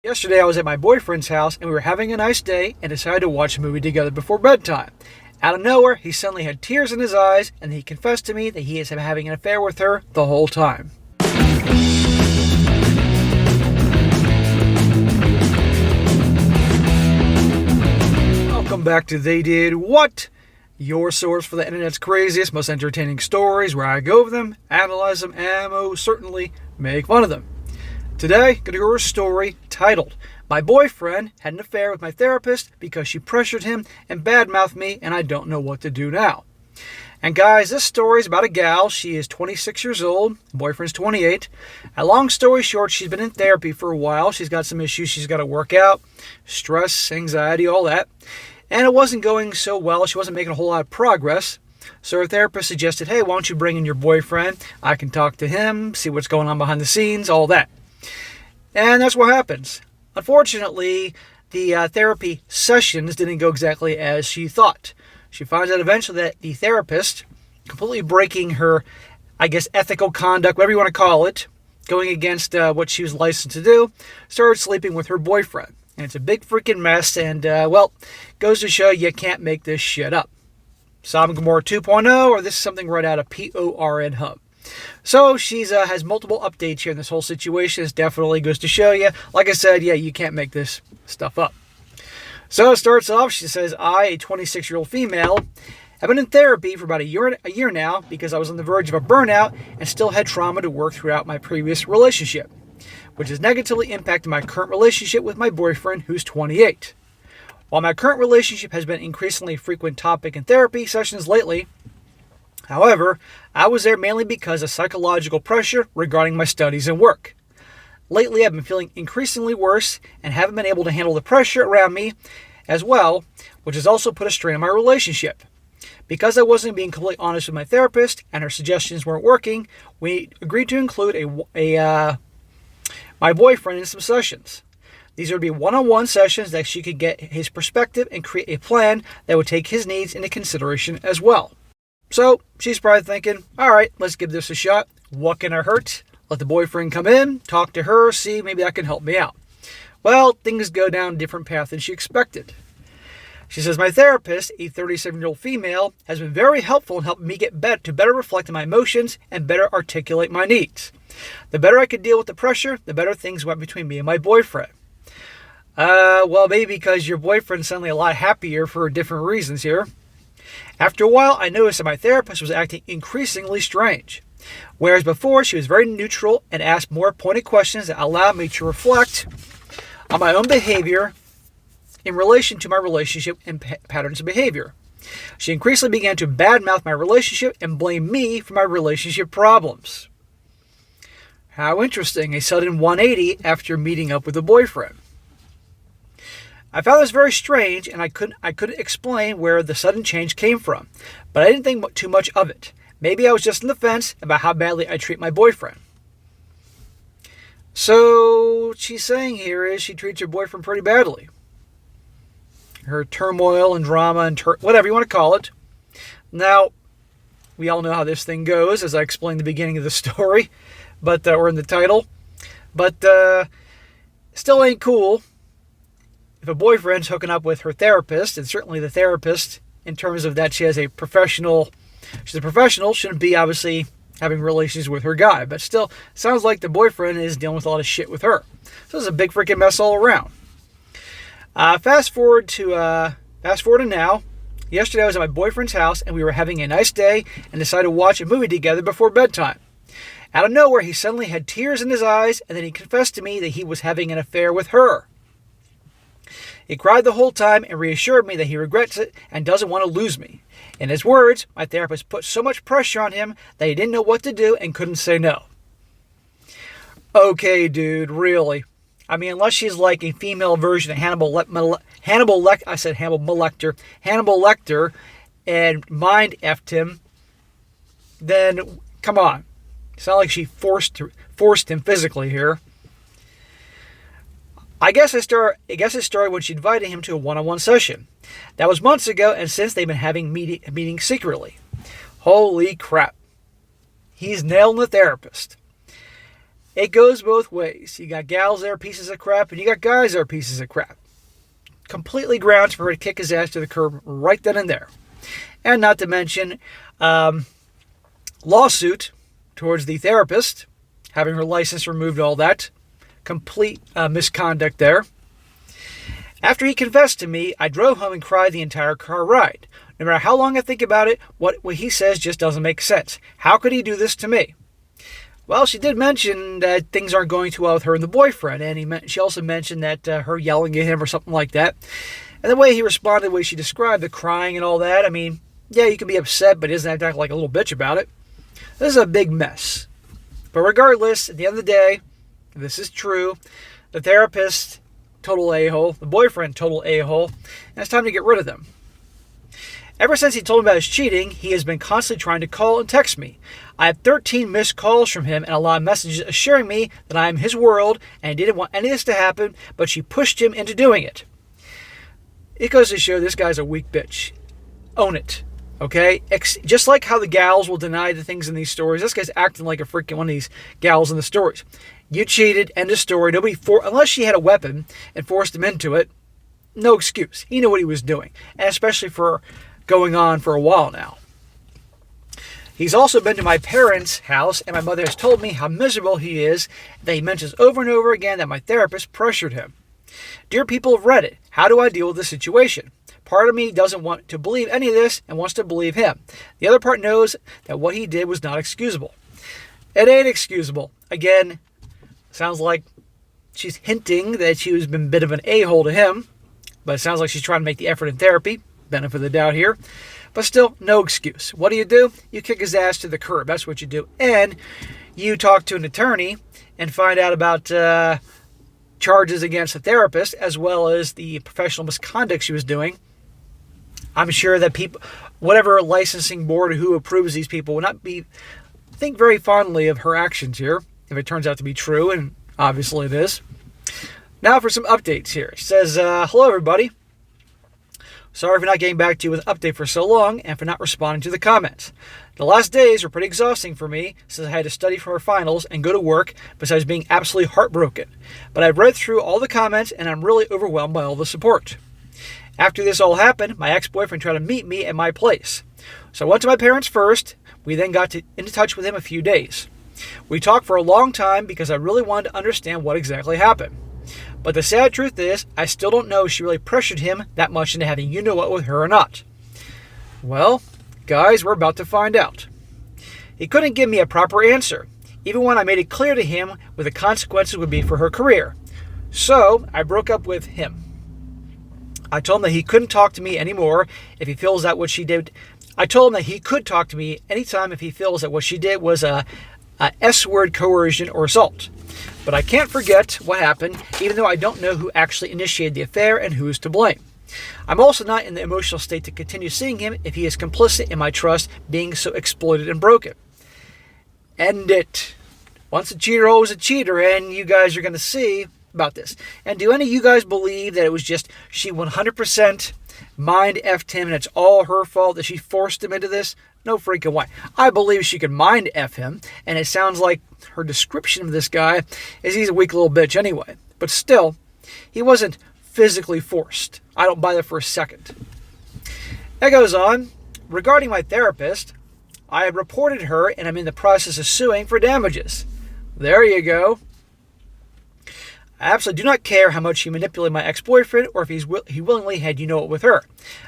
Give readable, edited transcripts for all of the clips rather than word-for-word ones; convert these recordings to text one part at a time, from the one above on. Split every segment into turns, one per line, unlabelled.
Yesterday I was at my boyfriend's house and we were having a nice day and decided to watch a movie together before bedtime. Out of nowhere, he suddenly had tears in his eyes and he confessed to me that he has been having an affair with her the whole time. Welcome back to They Did What? Your source for the internet's craziest, most entertaining stories, where I go over them, analyze them, and most certainly make fun of them. Today, going to go over a story titled, "My boyfriend had an affair with my therapist because she pressured him and badmouthed me and I don't know what to do now." And guys, this story is about a gal. She is 26 years old, boyfriend's 28. A long story short, she's been in therapy for a while. She's got some issues she's got to work out, stress, anxiety, all that. And it wasn't going so well. She wasn't making a whole lot of progress. So her therapist suggested, hey, why don't you bring in your boyfriend? I can talk to him, see what's going on behind the scenes, all that. And that's what happens. Unfortunately, the therapy sessions didn't go exactly as she thought. She finds out eventually that the therapist, completely breaking her, ethical conduct, whatever you want to call it, going against what she was licensed to do, started sleeping with her boyfriend. And it's a big freaking mess, and, goes to show you can't make this shit up. Sodom and Gomorrah 2.0, or this is something right out of PORN Hub. So she has multiple updates here in this whole situation. This definitely goes to show you, like I said, you can't make this stuff up. So it starts off, she says, I, a 26-year-old female, have been in therapy for about a year now because I was on the verge of a burnout and still had trauma to work throughout my previous relationship, which has negatively impacted my current relationship with my boyfriend, who's 28. While my current relationship has been an increasingly frequent topic in therapy sessions lately, however, I was there mainly because of psychological pressure regarding my studies and work. Lately, I've been feeling increasingly worse and haven't been able to handle the pressure around me as well, which has also put a strain on my relationship. Because I wasn't being completely honest with my therapist and her suggestions weren't working, we agreed to include my boyfriend in some sessions. These would be one-on-one sessions that she could get his perspective and create a plan that would take his needs into consideration as well. So she's probably thinking, all right, let's give this a shot. What can I hurt? Let the boyfriend come in, talk to her, see maybe that can help me out. Well, things go down a different path than she expected. She says, my therapist, a 37-year-old female, has been very helpful in helping me get to better reflect on my emotions and better articulate my needs. The better I could deal with the pressure, the better things went between me and my boyfriend. Maybe because your boyfriend's suddenly a lot happier for different reasons here. After a while, I noticed that my therapist was acting increasingly strange. Whereas before, she was very neutral and asked more pointed questions that allowed me to reflect on my own behavior in relation to my relationship and patterns of behavior. She increasingly began to badmouth my relationship and blame me for my relationship problems. How interesting, a sudden 180 after meeting up with a boyfriend. I found this very strange, and I couldn't explain where the sudden change came from, but I didn't think too much of it. Maybe I was just on the fence about how badly I treat my boyfriend. So what she's saying here is she treats her boyfriend pretty badly. Her turmoil and drama and whatever you want to call it. Now, we all know how this thing goes, as I explained at the beginning of the story, or in the title. But still ain't cool if a boyfriend's hooking up with her therapist, and certainly the therapist, in terms of that she's a professional, shouldn't be obviously having relations with her guy. But still, sounds like the boyfriend is dealing with a lot of shit with her. So it's a big freaking mess all around. Fast forward to now. Yesterday I was at my boyfriend's house and we were having a nice day and decided to watch a movie together before bedtime. Out of nowhere, he suddenly had tears in his eyes and then he confessed to me that he was having an affair with her. He cried the whole time and reassured me that he regrets it and doesn't want to lose me. In his words, my therapist put so much pressure on him that he didn't know what to do and couldn't say no. Okay, dude, really? I mean, unless she's like a female version of Hannibal Lecter and mind effed him, then come on. It's not like she forced him physically here. I guess it started when she invited him to a one-on-one session. That was months ago, and since they've been having meetings secretly. Holy crap. He's nailing the therapist. It goes both ways. You got gals that are pieces of crap, and you got guys that are pieces of crap. Completely grounds for her to kick his ass to the curb right then and there. And not to mention, lawsuit towards the therapist, having her license removed, all that. Complete misconduct there. After he confessed to me, I drove home and cried the entire car ride. No matter how long I think about it, what he says just doesn't make sense. How could he do this to me? Well, she did mention that things aren't going too well with her and the boyfriend, and she also mentioned that her yelling at him or something like that. And the way he responded, the way she described the crying and all that, I mean, yeah, you can be upset, but isn't acting like a little bitch about it. This is a big mess. But regardless, at the end of the day, this is true. The therapist, total a-hole. The boyfriend, total a-hole. And it's time to get rid of them. Ever since he told me about his cheating, he has been constantly trying to call and text me. I have 13 missed calls from him and a lot of messages assuring me that I am his world and he didn't want any of this to happen, but she pushed him into doing it. It goes to show this guy's a weak bitch. Own it. Okay? Just like how the gals will deny the things in these stories, this guy's acting like a freaking one of these gals in the stories. You cheated, end of story. Unless she had a weapon and forced him into it, no excuse. He knew what he was doing. And especially for going on for a while now. He's also been to my parents' house, and my mother has told me how miserable he is, that he mentions over and over again that my therapist pressured him. Dear people of Reddit, how do I deal with this situation? Part of me doesn't want to believe any of this and wants to believe him. The other part knows that what he did was not excusable. It ain't excusable. Again, sounds like she's hinting that she has been a bit of an a-hole to him, but it sounds like she's trying to make the effort in therapy. Benefit of the doubt here. But still, no excuse. What do? You kick his ass to the curb. That's what you do. And you talk to an attorney and find out about charges against the therapist as well as the professional misconduct she was doing. I'm sure that whatever licensing board or who approves these people will not think very fondly of her actions here, if it turns out to be true, and obviously it is. Now for some updates here. It says, hello everybody. Sorry for not getting back to you with an update for so long and for not responding to the comments. The last days were pretty exhausting for me since I had to study for our finals and go to work besides being absolutely heartbroken. But I've read through all the comments and I'm really overwhelmed by all the support. After this all happened, my ex-boyfriend tried to meet me at my place. So I went to my parents first. We then got into touch with him a few days. We talked for a long time because I really wanted to understand what exactly happened. But the sad truth is, I still don't know if she really pressured him that much into having you-know-what with her or not. Well, guys, we're about to find out. He couldn't give me a proper answer, even when I made it clear to him what the consequences would be for her career. So, I broke up with him. I told him that he couldn't talk to me anymore if he feels that what she did... I told him that he could talk to me anytime if he feels that what she did was a S-word coercion or assault. But I can't forget what happened, even though I don't know who actually initiated the affair and who is to blame. I'm also not in the emotional state to continue seeing him if he is complicit in my trust being so exploited and broken. End it. Once a cheater, always a cheater, and you guys are going to see about this. And do any of you guys believe that it was just she 100% mind-effed him and it's all her fault that she forced him into this? No freaking way. I believe she could mind-F him, and it sounds like her description of this guy is he's a weak little bitch anyway. But still, he wasn't physically forced. I don't buy that for a second. It goes on. Regarding my therapist, I have reported her, and I'm in the process of suing for damages. There you go. I absolutely do not care how much he manipulated my ex-boyfriend or if he willingly had you-know-what with her.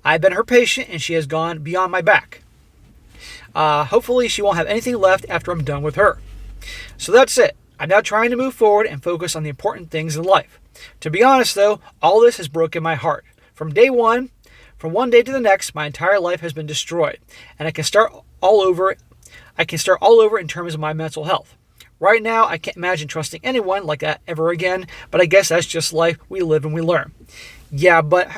I've been her patient, and she has gone beyond my back. Hopefully she won't have anything left after I'm done with her. So that's it. I'm now trying to move forward and focus on the important things in life. To be honest though, all this has broken my heart. From one day to the next, my entire life has been destroyed. And I can start all over in terms of my mental health. Right now, I can't imagine trusting anyone like that ever again, but I guess that's just life. We live and we learn. Yeah, but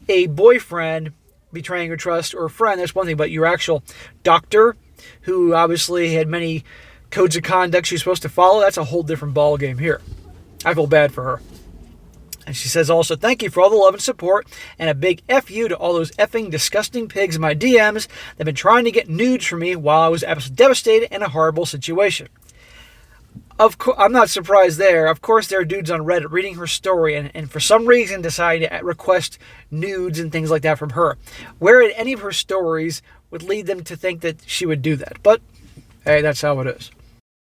a boyfriend betraying your trust or a friend, that's one thing, but your actual doctor, who obviously had many codes of conduct she's supposed to follow, that's a whole different ball game here. I feel bad for her. And she says also, thank you for all the love and support, and a big F you to all those effing disgusting pigs in my DMs that have been trying to get nudes from me while I was absolutely devastated in a horrible situation. I'm not surprised there. Of course, there are dudes on Reddit reading her story and for some reason deciding to request nudes and things like that from her. Where in any of her stories would lead them to think that she would do that? But hey, that's how it is.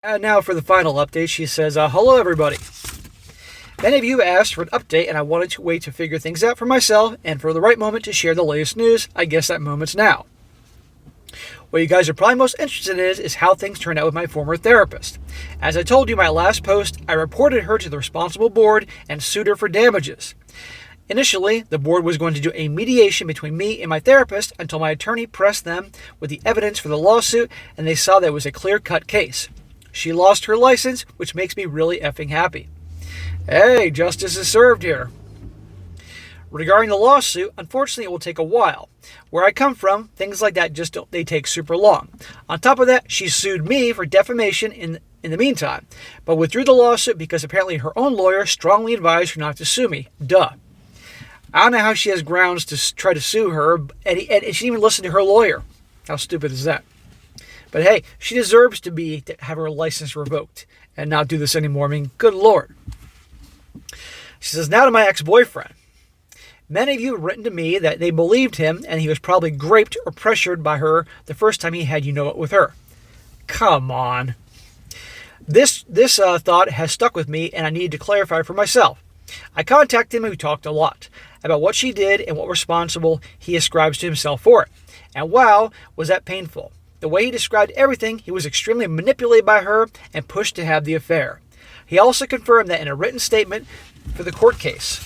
And now for the final update, she says, hello everybody. Many of you asked for an update and I wanted to wait to figure things out for myself and for the right moment to share the latest news. I guess that moment's now. What you guys are probably most interested in is how things turned out with my former therapist. As I told you in my last post, I reported her to the responsible board and sued her for damages. Initially, the board was going to do a mediation between me and my therapist until my attorney pressed them with the evidence for the lawsuit and they saw that it was a clear-cut case. She lost her license, which makes me really effing happy. Hey, justice is served here. Regarding the lawsuit, unfortunately it will take a while. Where I come from, things like that they take super long. On top of that, she sued me for defamation in the meantime, but withdrew the lawsuit because apparently her own lawyer strongly advised her not to sue me. Duh. I don't know how she has grounds to try to sue her, and she didn't even listen to her lawyer. How stupid is that? But hey, she deserves to have her license revoked and not do this anymore. I mean, good Lord. She says, now to my ex-boyfriend. Many of you have written to me that they believed him and he was probably graped or pressured by her the first time he had you-know-it with her. Come on. This thought has stuck with me and I needed to clarify for myself. I contacted him and we talked a lot about what she did and what responsible he ascribes to himself for it. And wow, was that painful. The way he described everything, he was extremely manipulated by her and pushed to have the affair. He also confirmed that in a written statement for the court case.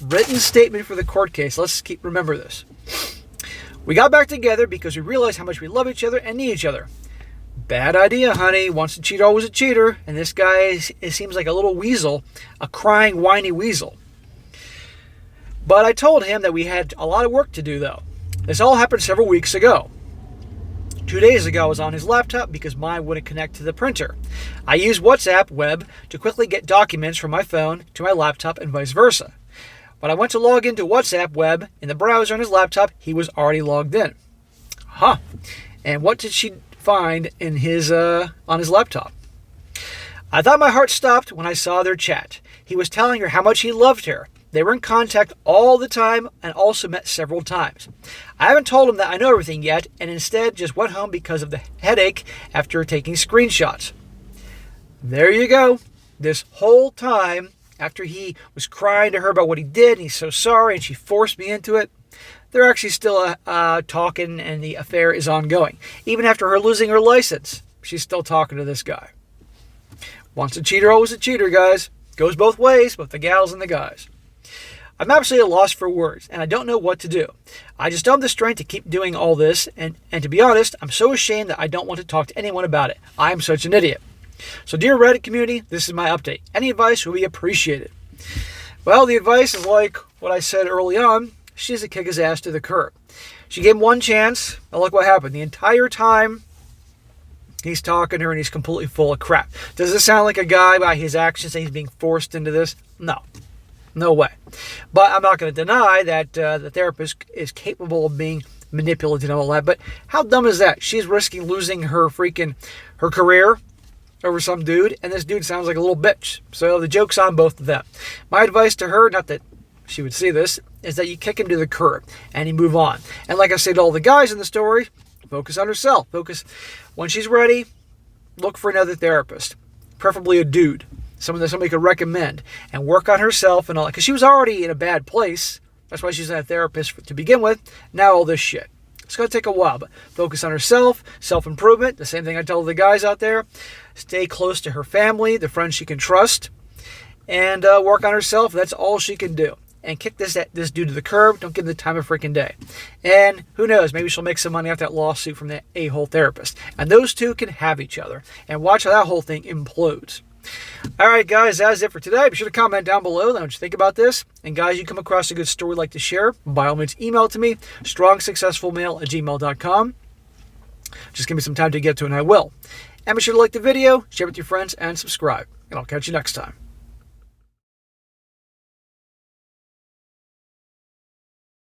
Let's remember this. We got back together because we realized how much we love each other and need each other. Bad idea, honey. Once a cheater, always a cheater. And this guy seems like a little weasel, a crying, whiny weasel. But I told him that we had a lot of work to do, though. This all happened several weeks ago. 2 days ago, I was on his laptop because mine wouldn't connect to the printer. I used WhatsApp web to quickly get documents from my phone to my laptop and vice versa. When I went to log into WhatsApp web in the browser on his laptop, he was already logged in. Huh. And what did she find in on his laptop? I thought my heart stopped when I saw their chat. He was telling her how much he loved her. They were in contact all the time and also met several times. I haven't told him that I know everything yet and instead just went home because of the headache after taking screenshots. There you go. This whole time, after he was crying to her about what he did, and he's so sorry, and she forced me into it, they're actually still talking, and the affair is ongoing. Even after her losing her license, she's still talking to this guy. Once a cheater, always a cheater, guys. Goes both ways, both the gals and the guys. I'm absolutely lost for words, and I don't know what to do. I just don't have the strength to keep doing all this, and to be honest, I'm so ashamed that I don't want to talk to anyone about it. I'm such an idiot. So dear Reddit community, this is my update. Any advice will be appreciated. Well, the advice is like what I said early on. She needs to kick his ass to the curb. She gave him one chance, and look what happened. The entire time, he's talking to her and he's completely full of crap. Does this sound like a guy by his actions saying he's being forced into this? No. No way. But I'm not going to deny that the therapist is capable of being manipulative and all that. But how dumb is that? She's risking losing her career over some dude, and this dude sounds like a little bitch. So the joke's on both of them. My advice to her, not that she would see this, is that you kick him to the curb and you move on. And like I said to all the guys in the story, focus on herself. Focus. When she's ready, look for another therapist, preferably a dude, someone that somebody could recommend, and work on herself and all that. Because she was already in a bad place. That's why she's not a therapist to begin with. Now all this shit. It's going to take a while, but focus on herself, self-improvement, the same thing I tell the guys out there. Stay close to her family, the friends she can trust, and work on herself. That's all she can do. And kick this dude to the curb. Don't give him the time of freaking day. And who knows, maybe she'll make some money off that lawsuit from that a-hole therapist. And those two can have each other. And watch how that whole thing implodes. Alright guys, that's it for today. Be sure to comment down below what you think about this. And guys, you come across a good story you'd like to share, by all means email it to me, strongsuccessfulmale@gmail.com. Just give me some time to get to it and I will. And be sure to like the video, share it with your friends, and subscribe. And I'll catch you next time.